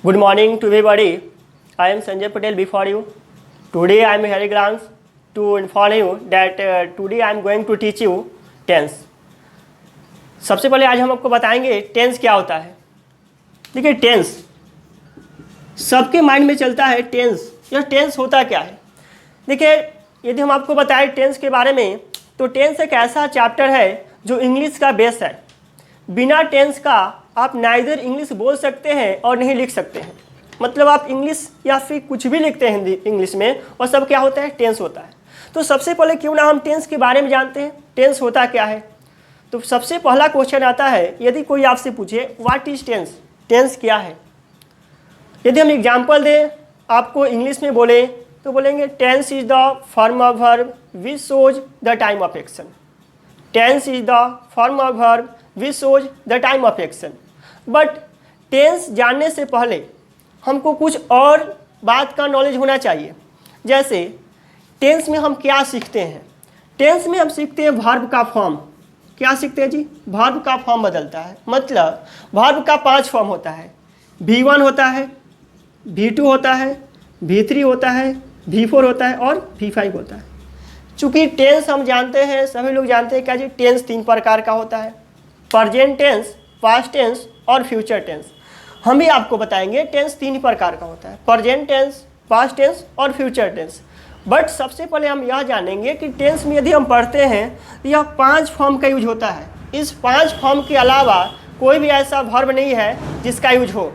Good morning to everybody. I am Sanjay Patel before you. Today I am Harry Glance to inform you that today I am going to teach you tense. सबसे पहले आज हम आपको बताएंगे tense क्या होता है। देखिए टेंस सबके माइंड में चलता है टेंस, यह टेंस होता क्या है। देखिए यदि हम आपको बताएं टेंस के बारे में तो टेंस एक ऐसा चैप्टर है जो इंग्लिश का बेस है। बिना टेंस का आप नाइदर इंग्लिश बोल सकते हैं और नहीं लिख सकते हैं। मतलब आप इंग्लिश या फिर कुछ भी लिखते हैं इंग्लिश में और सब क्या होता है, टेंस होता है। तो सबसे पहले क्यों ना हम टेंस के बारे में जानते हैं, टेंस होता क्या है। तो सबसे पहला क्वेश्चन आता है, यदि कोई आपसे पूछे व्हाट इज टेंस, टेंस क्या है। यदि हम एग्जाम्पल दें, आपको इंग्लिश में बोले तो बोलेंगे tense is the form of verb which shows the time of action. Tense is the form of verb which shows the time of action. But tense जानने से पहले हमको कुछ और बात का नॉलेज होना चाहिए। जैसे टेंस में हम क्या सीखते हैं, टेंस में हम सीखते हैं वर्ब का फॉर्म। क्या सीखते हैं जी, वर्ब का फॉर्म बदलता है। मतलब वर्ब का 5 फॉर्म होता है, V1 होता है, V2 होता है, V3 होता है, V4 होता है और V5 होता है। चूँकि टेंस हम जानते हैं, सभी लोग जानते हैं क्या जी, टेंस 3 प्रकार का होता है, प्रेजेंट टेंस, पास्ट टेंस और फ्यूचर टेंस। हम भी आपको बताएंगे टेंस 3 प्रकार का होता है, प्रेजेंट टेंस, पास्ट टेंस और फ्यूचर टेंस। बट सबसे पहले हम यह जानेंगे कि टेंस में यदि हम पढ़ते हैं तो यह 5 फॉर्म का यूज होता है। इस 5 फॉर्म के अलावा कोई भी ऐसा वर्ब नहीं है जिसका यूज हो।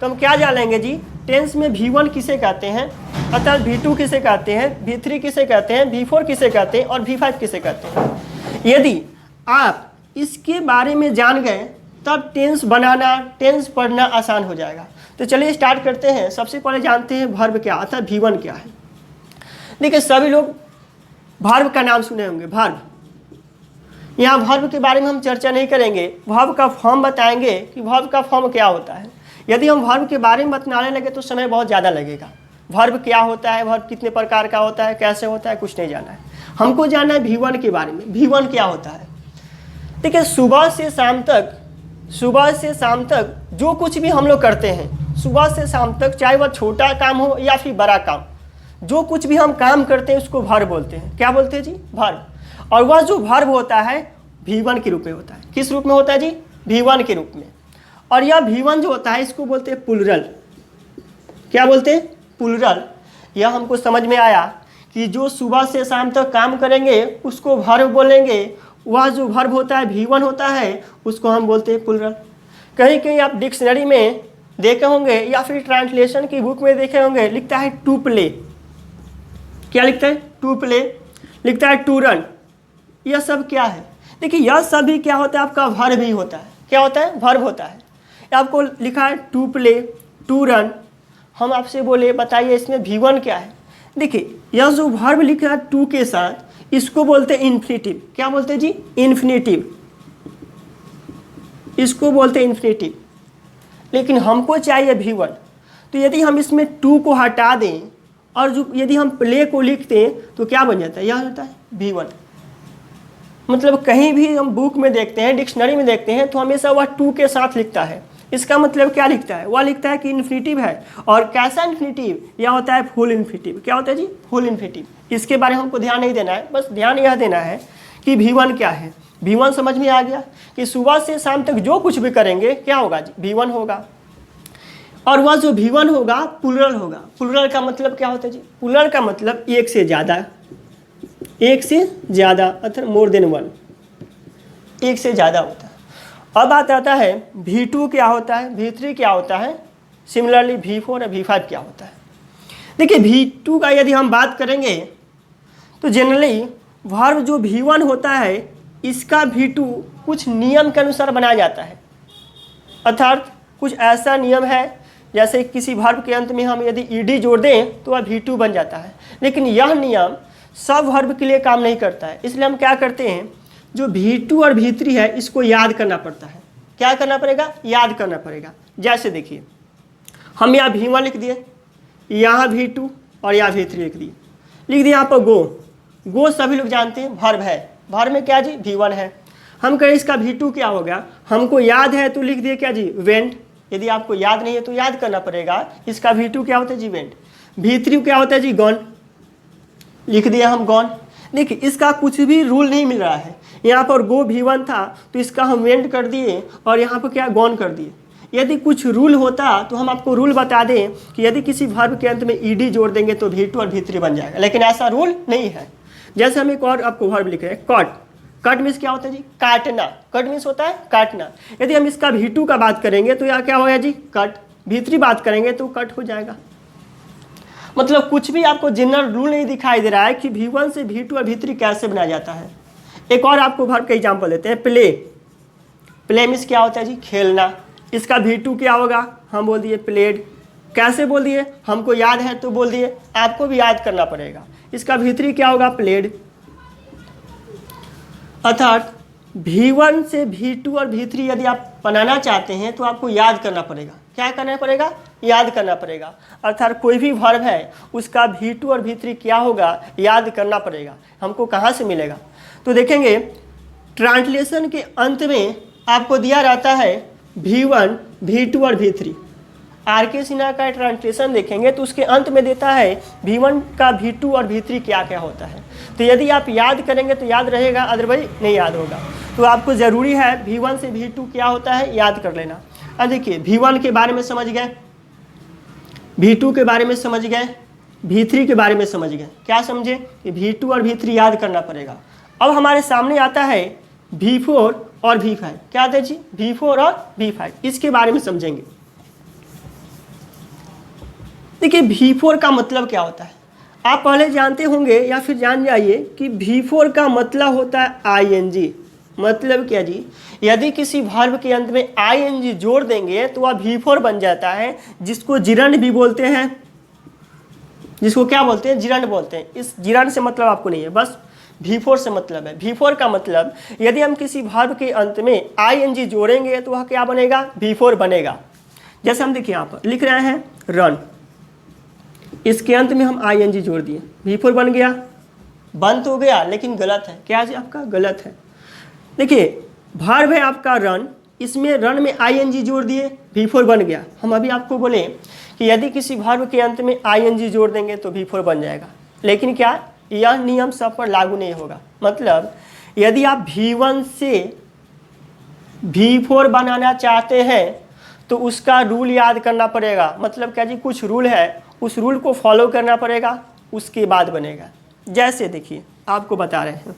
तो हम क्या जानेंगे जी, टेंस में V1 किसे कहते हैं, अर्थात V2 किसे कहते हैं, V3 किसे कहते हैं, V4 किसे कहते हैं और V5 किसे कहते हैं। यदि आप इसके बारे में जान गए तब टेंस बनाना, टेंस पढ़ना आसान हो जाएगा। तो चलिए स्टार्ट करते हैं। सबसे पहले जानते हैं वर्ब क्या, अर्थात V1 क्या है। देखिए सभी लोग वर्ब का नाम सुने होंगे, वर्ब। यहाँ वर्ब के बारे में हम चर्चा नहीं करेंगे, वर्ब का फॉर्म बताएंगे कि वर्ब का फॉर्म क्या होता है। यदि हम वर्ब के बारे में बतलाने लगे तो समय बहुत ज़्यादा लगेगा। वर्ब क्या होता है, वर्ब कितने प्रकार का होता है, कैसे होता है, कुछ नहीं जाना है। हमको जानना है V1 के बारे में। V1 क्या होता है। देखिए सुबह से शाम तक जो कुछ भी हम लोग करते हैं, सुबह से शाम तक, चाहे वह छोटा काम हो या फिर बड़ा काम, जो कुछ भी हम काम करते हैं उसको वर्ब बोलते हैं। क्या बोलते हैं जी, वर्ब। और वह जो वर्ब होता है V1 के रूप में होता है। किस रूप में होता है जी, V1 के रूप में। और यह V1 जो होता है इसको बोलते हैं प्लूरल। क्या बोलते हैं, प्लूरल। यह हमको समझ में आया कि जो सुबह से शाम तक काम करेंगे उसको वर्ब बोलेंगे। वह जो वर्ब होता है V1 होता है उसको हम बोलते हैं प्लूरल। कहीं कहीं आप डिक्शनरी में देखे होंगे या फिर ट्रांसलेशन की बुक में देखे होंगे, लिखता है टू प्ले। क्या लिखता है, टू प्ले। लिखता है टू रन। यह सब क्या है, देखिए यह सब भी क्या होता है, आपका वर्ब ही होता है। क्या होता है, वर्ब होता है। आपको लिखा है टू प्ले, टू रन। हम आपसे बोले बताइए इसमें V1 क्या है। देखिए यह जो वर्ब लिखा है टू के साथ, इसको बोलते हैं इन्फिनिटिव। क्या बोलते हैं जी, इन्फिनिटिव। इसको बोलते हैं इन्फिनिटिव। लेकिन हमको चाहिए V1। तो यदि हम इसमें टू को हटा दें और जो यदि हम प्ले को लिखते हैं तो क्या बन जाता है, यह होता है V1। मतलब कहीं भी हम बुक में देखते हैं, डिक्शनरी में देखते हैं तो हमेशा वह टू के साथ लिखता है। इसका मतलब क्या लिखता है, वह लिखता है कि इन्फिनिटिव है। और कैसा इन्फिनिटिव, यह होता है फुल इन्फिनिटिव। क्या होता है जी, फुल इन्फिनिटिव। इसके बारे में हमको ध्यान नहीं देना है, बस ध्यान यह देना है कि V1 क्या है। V1 समझ में आ गया कि सुबह से शाम तक जो कुछ भी करेंगे क्या होगा जी, V1 होगा। और वह जो V1 होगा प्लूरल होगा। प्लूरल का मतलब क्या होता है जी, प्लूरल का मतलब एक से ज़्यादा, एक से ज़्यादा अर्थात मोर देन वन, एक से ज़्यादा होता है। अब बात आता है V2 क्या होता है, V3 क्या होता है, सिमिलरली V4 और V5 क्या होता है। देखिए V2 का यदि हम बात करेंगे तो जनरली वर्ब जो V1 होता है इसका V2 कुछ नियम के अनुसार बनाया जाता है। अर्थात कुछ ऐसा नियम है, जैसे किसी वर्ब के अंत में हम यदि ed जोड़ दें तो वह V2 बन जाता है। लेकिन यह नियम सब वर्ब के लिए काम नहीं करता है। इसलिए हम क्या करते हैं, जो V2 और V3 है इसको याद करना पड़ता है। क्या करना पड़ेगा, याद करना पड़ेगा। जैसे देखिए हम यहाँ V1 लिख दिए, यहाँ V2 और यहाँ V3 लिख दिए यहाँ पर गो। गो सभी लोग जानते हैं वर्ब है। वर्ब में क्या जी, V1 है। हम कहें इसका V2 क्या हो गया, हमको याद है तो लिख दिए क्या जी, वेंट। यदि आपको याद नहीं है तो याद करना पड़ेगा। इसका V2 क्या होता है जी, वेंट। V3 क्या होता है जी, गॉन। लिख दिया हम गॉन। देखिए इसका कुछ भी रूल नहीं मिल रहा है। यहाँ पर गो V1 था तो इसका हम वेंट कर दिए और यहाँ पर क्या गॉन कर दिए। यदि कुछ रूल होता तो हम आपको रूल बता दें कि यदि किसी वर्ब के अंत में ईडी जोड़ देंगे तो V2 और V3 बन जाएगा, लेकिन ऐसा रूल नहीं है। जैसे हम एक और आपको वर्ब लिख रहे हैं, कट। कट मीन्स क्या होता है जी, काटना। कट मीन्स होता है काटना। यदि हम इसका V2 का बात करेंगे तो यहाँ क्या होगा जी, कट। V3 बात करेंगे तो कट हो जाएगा। मतलब कुछ भी आपको जनरल रूल नहीं दिखाई दे रहा है कि V1 से V2 और V3 कैसे बनाया जाता है। एक और आपको वर्ब का एग्जाम्पल देते हैं, प्ले। प्ले मीन्स क्या होता है जी, खेलना। इसका V2 क्या होगा, हम बोल दिए प्लेड। कैसे बोल दिए, हमको याद है तो बोल दिए, आपको भी याद करना पड़ेगा। इसका V3 क्या होगा, प्लेड। अर्थात V1 से V2 और V3 यदि आप बनाना चाहते हैं तो आपको याद करना पड़ेगा। क्या करना पड़ेगा, याद करना पड़ेगा। अर्थात कोई भी वर्ब है उसका V2 और V3 क्या होगा, याद करना पड़ेगा। हमको कहाँ से मिलेगा, तो देखेंगे ट्रांसलेशन के अंत में आपको दिया रहता है V1, V2 और V3। R.K. सिन्हा का ट्रांसलेशन देखेंगे तो उसके अंत में देता है V1 का V2 और V3 क्या क्या होता है। तो यदि आप याद करेंगे तो याद रहेगा, अदरवाइज नहीं याद होगा। तो आपको ज़रूरी है V1 से V2 क्या होता है याद कर लेना। अब देखिए V1 के बारे में समझ गए, V2 के बारे में समझ गए, V3 के बारे में समझ गए। क्या समझे कि V2 और V3 याद करना पड़ेगा। अब हमारे सामने आता है V4 और V5। क्या आता है जी, V4 और V5। इसके बारे में समझेंगे। देखिए V4 का मतलब क्या होता है, आप पहले जानते होंगे या फिर जान जाइए कि V4 का मतलब होता है ING। मतलब क्या जी, यदि किसी वर्ब के अंत में ING जोड़ देंगे तो वह V4 बन जाता है, जिसको जिरंड भी बोलते हैं। जिसको क्या बोलते हैं, जिरंड बोलते हैं। इस जिरंड से मतलब आपको नहीं है, बस V4 से मतलब है। V4 का मतलब यदि हम किसी वर्ब के अंत में ING जोड़ेंगे तो वह क्या बनेगा, V4 बनेगा। जैसे हम देखिए यहाँ पर लिख रहे हैं रन, इसके अंत में हम ING जोड़ दिए, V4 बन गया। बन तो गया लेकिन गलत है। क्या जी, आपका गलत है। देखिए वर्ब है आपका रन, इसमें रन में ING जोड़ दिए, V4 बन गया। हम अभी आपको बोले कि यदि किसी वर्ब के अंत में ING जोड़ देंगे तो V4 बन जाएगा, लेकिन क्या यह नियम सब पर लागू नहीं होगा। मतलब यदि आप V1 से V4 बनाना चाहते हैं तो उसका रूल याद करना पड़ेगा। मतलब क्या जी, कुछ रूल है, उस रूल को फॉलो करना पड़ेगा, उसके बाद बनेगा। जैसे देखिए आपको बता रहे हैं,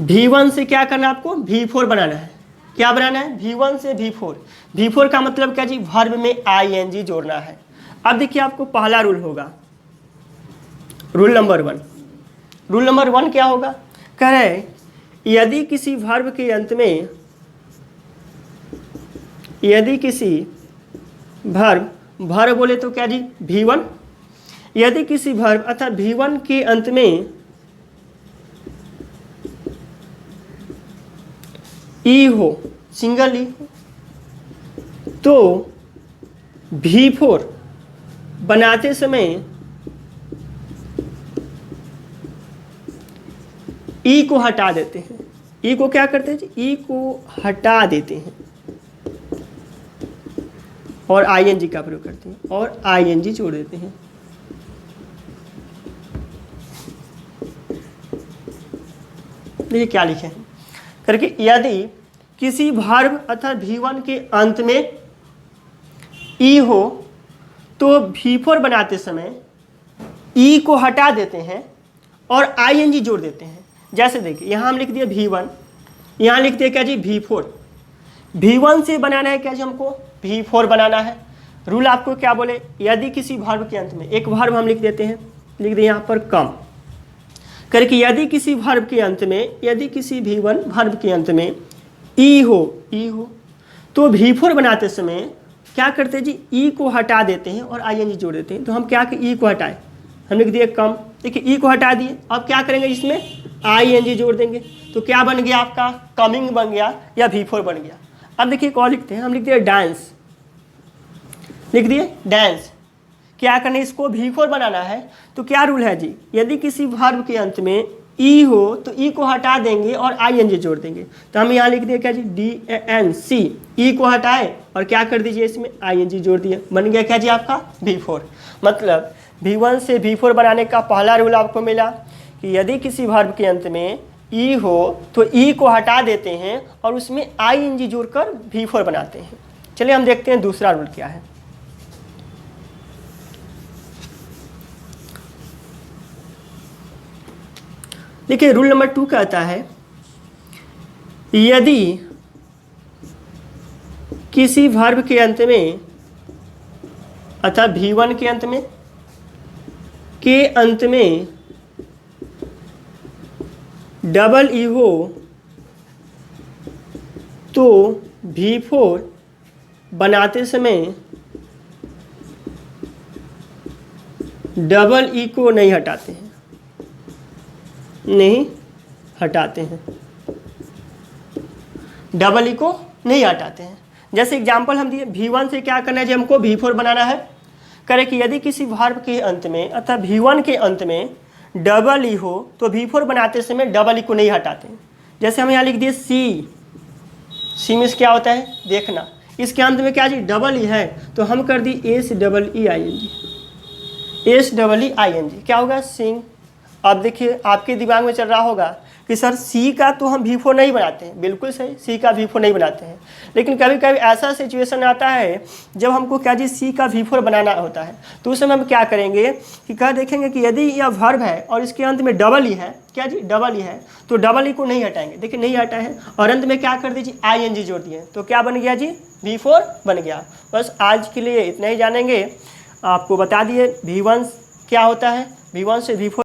V1 से क्या करना है आपको, V4 बनाना है। क्या बनाना है, V1 से V4। V4 का मतलब क्या जी, वर्ब में ING जोड़ना है। अब देखिए आपको पहला रूल होगा, रूल नंबर 1। रूल नंबर 1 क्या होगा, कह रहे हैं यदि किसी वर्ब के अंत में, यदि किसी वर्ब बोले तो क्या जी, V1। यदि किसी वर्ब अर्थात V1 के अंत में ई हो, सिंगल ई हो, तो V4 बनाते समय ई को हटा देते हैं। ई को क्या करते हैं जी, ई को हटा देते हैं और ING का प्रयोग करते हैं और ING जोड़ देते हैं। देखिए क्या लिखे हैं करके, यदि किसी वर्ब अर्थात V1 के अंत में ई हो तो V4 बनाते समय ई को हटा देते हैं और ING जोड़ देते हैं। जैसे देखिए यहाँ हम लिख दिए V1, यहाँ लिख दिए क्या जी, V4। V1 से बनाना है क्या जी, हमको V4 बनाना है। रूल आपको क्या बोले, यदि किसी वर्ब के अंत में, एक वर्ब हम लिख देते हैं, लिख दिए यहाँ पर कम करके, यदि किसी वर्ब के अंत में, यदि किसी V1 वर्ब के अंत में ई हो तो V4 बनाते समय क्या करते हैं जी, ई को हटा देते हैं और ING जोड़ देते हैं। तो हम क्या ई को हटाए, हम लिख दिए कम। देखिए ई को हटा दिए, अब क्या करेंगे, इसमें ING जोड़ देंगे। तो क्या बन गया आपका, कमिंग बन गया या V4 बन गया। अब देखिए कौन लिखते हैं, हम लिख दिए डांस, लिख दिए डांस। क्या करना है, इसको V4 बनाना है। तो क्या रूल है जी, यदि किसी वर्ब के अंत में ई हो तो ई को हटा देंगे और ING जोड़ देंगे। तो हम यहाँ लिख दिए क्या जी, DANC, ई को हटाए और क्या कर दीजिए, इसमें ING जोड़ दिए, बन गया क्या जी आपका V4। मतलब V1 से V4 बनाने का पहला रूल आपको मिला कि यदि किसी वर्ब के अंत में ई हो तो ई को हटा देते हैं और उसमें ING जोड़कर V4 बनाते हैं। चलिए हम देखते हैं दूसरा रूल क्या है। देखिए रूल नंबर 2 कहता है, यदि किसी वर्ब के अंत में अर्थात V1 के अंत में डबल ई हो तो V4 बनाते समय डबल ई को नहीं हटाते हैं, डबल ई को नहीं हटाते हैं। जैसे एग्जांपल हम दिए, V1 से क्या करना है जी, हमको V4 बनाना है। करें कि यदि किसी वर्ब के अंत में अर्थात V1 के अंत में डबल ई हो तो V4 बनाते समय डबल ई को नहीं हटाते हैं। जैसे हम यहाँ लिख दिए सी में क्या होता है देखना, इसके अंत में क्या जी डबल ई है तो हम कर दी SEEING, क्या होगा सिंग। अब देखिए आपके दिमाग में चल रहा होगा कि सर सी का तो हम V4 नहीं बनाते हैं, बिल्कुल सही, सी का V4 नहीं बनाते हैं, लेकिन कभी कभी ऐसा सिचुएशन आता है जब हमको क्या जी सी का V4 बनाना होता है। तो उस समय हम क्या करेंगे कि क्या देखेंगे कि यदि यह वर्ब है और इसके अंत में डबल ई है, क्या जी डबल ई है, तो डबल ई को नहीं हटाएंगे। देखिए नहीं हटा है और अंत में क्या कर दीजिए ING जोड़ दिए, तो क्या बन गया जी V4 बन गया। बस आज के लिए इतना ही जानेंगे, आपको बता दिए V1 क्या होता है, V1 से V4